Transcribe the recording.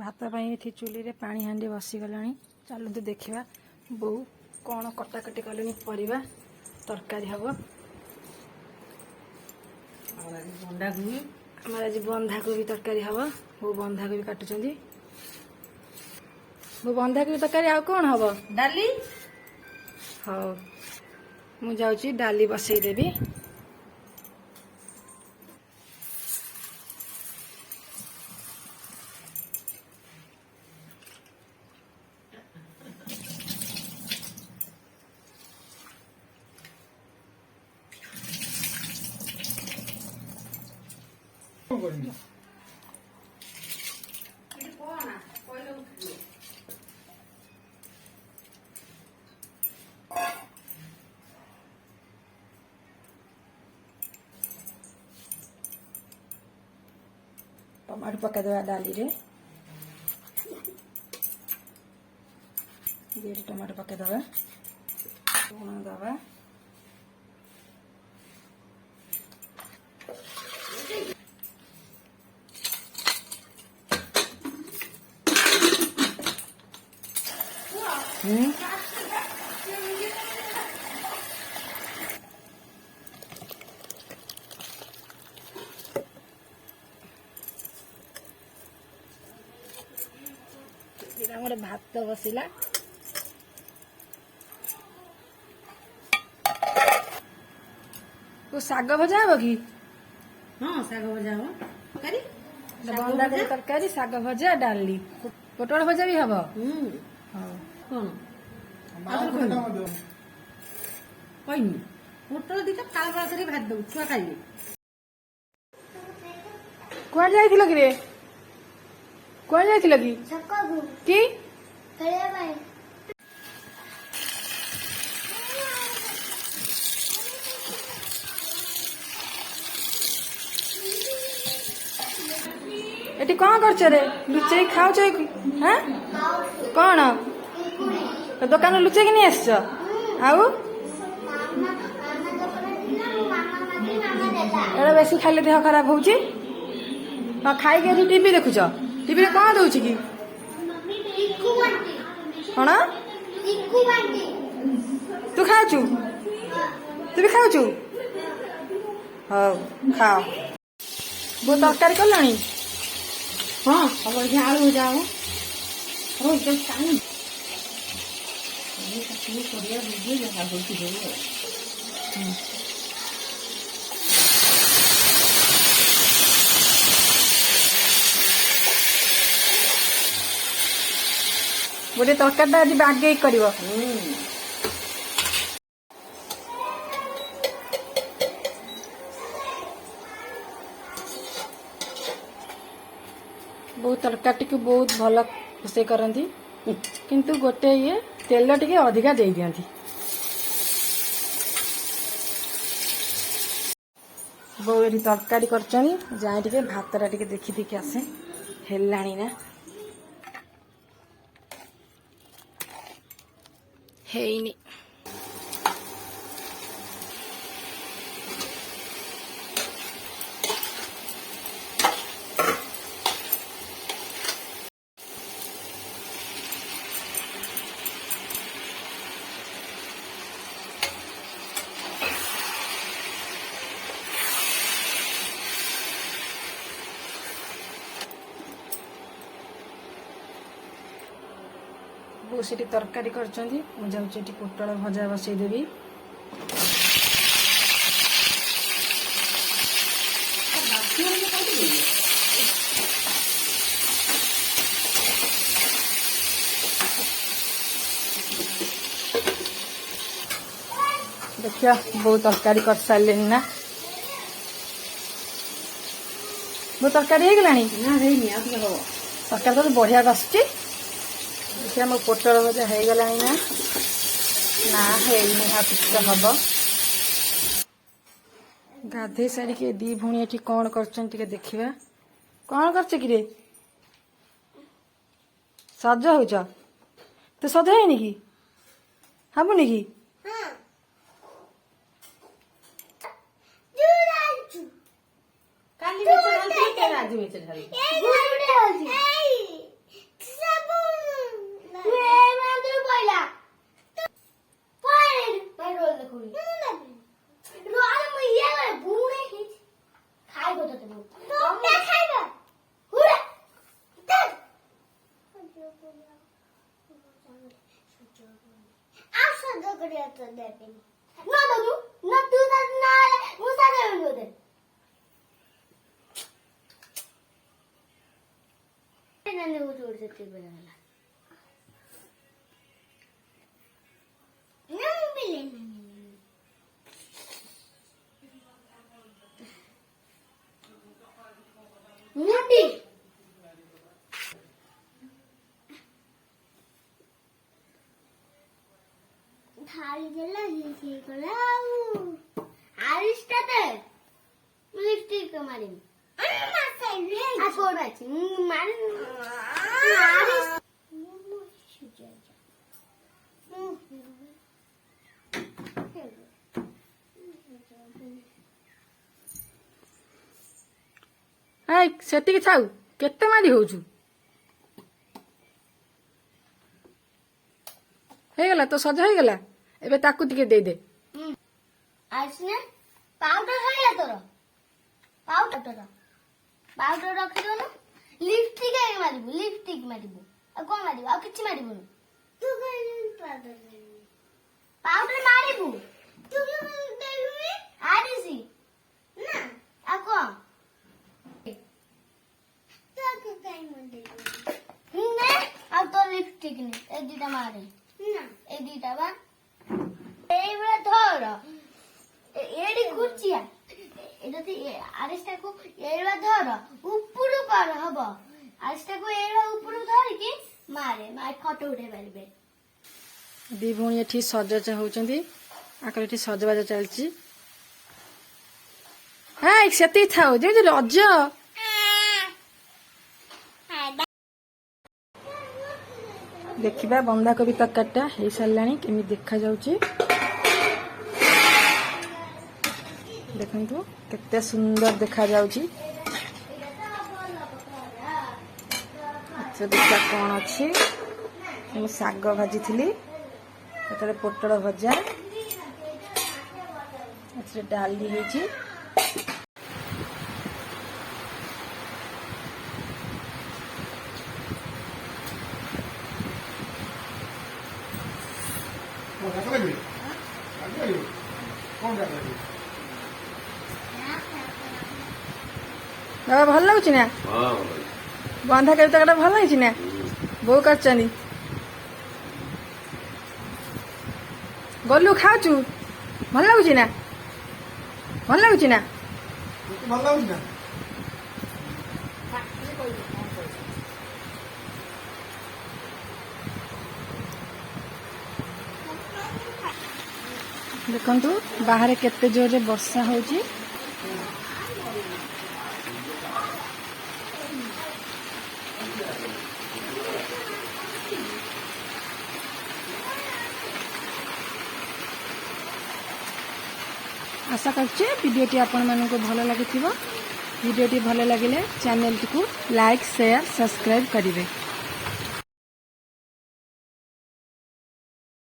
भात ये चुली रे पानी हांडी बसीगला। चलते देखा बो कौन कटाकटी कले परिवा तरकारी हम। आमर आज बंधाकोबी तरकारी हम। बो बंधाकोबी काटुंट। बो बंधाकोबी तरकारी आ कौन हम डाली। हाँ मुझे डाली बसईदेवी। टमाटो पकईदे डाली रे टमाटो पकईदे लुण दबा गोटे भात बसला। साग भजा हम कि? हाँ साग भजा हम। बंधाकोबी तरकारी साग भजा डाली पोटल भजा भी हम। कौन कहनी पोटल दीटा फाल फाल कर भात दू छुआ खाइबे। कुआ जाइथिल कि रे? कुआ जाइथिल कि? कि एटी कौन करछ रे? लुचई खाऊ छ? हां कौन दुकान लुचई कि नहीं आस? आउ एड़ा बेसी खाइले देह खराब होउची। खाई के टीवी देखुछ? टीवी कौन दौच कि? कौन तू खाऊ? तू भी खाऊ? हाँ खाओ। वो तरकारी कलानी? हाँ अब आलू भजा हम। हो टाइम गोटे तरकारी आज बागे कर। बहुत तरकारी को बहुत भल रोषे करती किंतु गोटे ये तेल टिके अधिका दे दियंती। बो ये तरकारी कर जाए टिके भातरा टिके देखी देखी आसे हेलाणी ना हेनी। वो सीटी तरकारी कर पोटल भजा बसईदेवी। देखिया वो तरकारी कर सारे ना। वो तरकारी हो गलानी तरकारी तो बढ़िया बसुची। देखिए मो पोटल भजा हो गला ना ना है हम। गाधे सारी के दी भूणी ये कौन कर देखा कौन कर सज हो तो सज है कि हबुनि कि করি রোল মিয়া বুনে হিচ খাই গো তো তোমরা খাইবা হুরা তাই আশা দগড়ে তো দেবেন না দাদু না তুই না মুসা দেবেন ওদের এখানে উঠে উঠে টিপে গেল মুটি ঢালি দিলে হিসি করে আরিস্টাতে লিপস্টিক মারিম মাসাই রে আসল আছে মারিম আরিস সুজা এই ସେତିକି ଥାଉ କେତେ ମାରି ହଉଛୁ ହେଇଗଲା ତ ସଜ ହେଇଗଲା ଏବେ ତାକୁ ଟିକେ ଦେଇଦେ ଆଇସନେ ପାଉଡର ହେଇଲା ତୋର ପାଉଡର ରଖିଦଉନୁ লিপস্টিক ମାରିବୁ ଆଉ କଣ ମାରିବୁ ଆଉ କିଛି ମାରିବୁନି ତୁ ପାଉଡର ମାରିବୁ ତୁ ଦେଲୁନି ଆରିସି ନା ଆଉ କଣ ତାକୁ କାଇଁ ମଣ୍ଡେଇ ନେ ଆଉ ତ লিপস্টিক নে এই দুটা মারে না এই দুটা বা এইবার ধর এডি ঘুরছিয়া এটা তো আরিসটাকু এইবার ধর উপরু কর হব আরিসটাকু এইবার উপরু ধরিকি মারে ফটো উঠে পারবে ଦି ଭଉଣୀ ଏଠି ସଜ ହଉଛନ୍ତି ଆଙ୍କର ଏଠି ସଜବାଜ ଚାଲିଛି ହାଇ ସେତିକି ଥାଉ ଯେମିତି ରଜ ଦେଖିବା ବନ୍ଧାକୋବି ତରକାରୀଟା ହେଇସାରିଲାଣି କେମିତି ଦେଖାଯାଉଛି ଦେଖନ୍ତୁ କେତେ ସୁନ୍ଦର ଦେଖାଯାଉଛି ଦେଖିବା କ'ଣ ଅଛି ମୁଁ ଶାଗ ଭାଜିଥିଲି ଏଠାରେ ପୋଟଳ ଭଜା ଏଥିରେ ଡାଲି ହେଇଛି ବାବା ଭଲ ଲାଗୁଛି ନା ବନ୍ଧାକୋବି ତରକାରୀଟା ଭଲ ହେଇଛି ନା ବୋଉ କରିଛନ୍ତି ଗଲୁ ଖାଉଛୁ ଭଲ ଲାଗୁଛି ନା ଦେଖନ୍ତୁ ବାହାରେ କେତେ ଜୋରରେ ବର୍ଷା ହଉଛି आशा करछे वीडियोटी आपण मानक भल लगी वीडियोटी भल लगिले चैनल टी को लाइक शेयर सब्सक्राइब करिवे।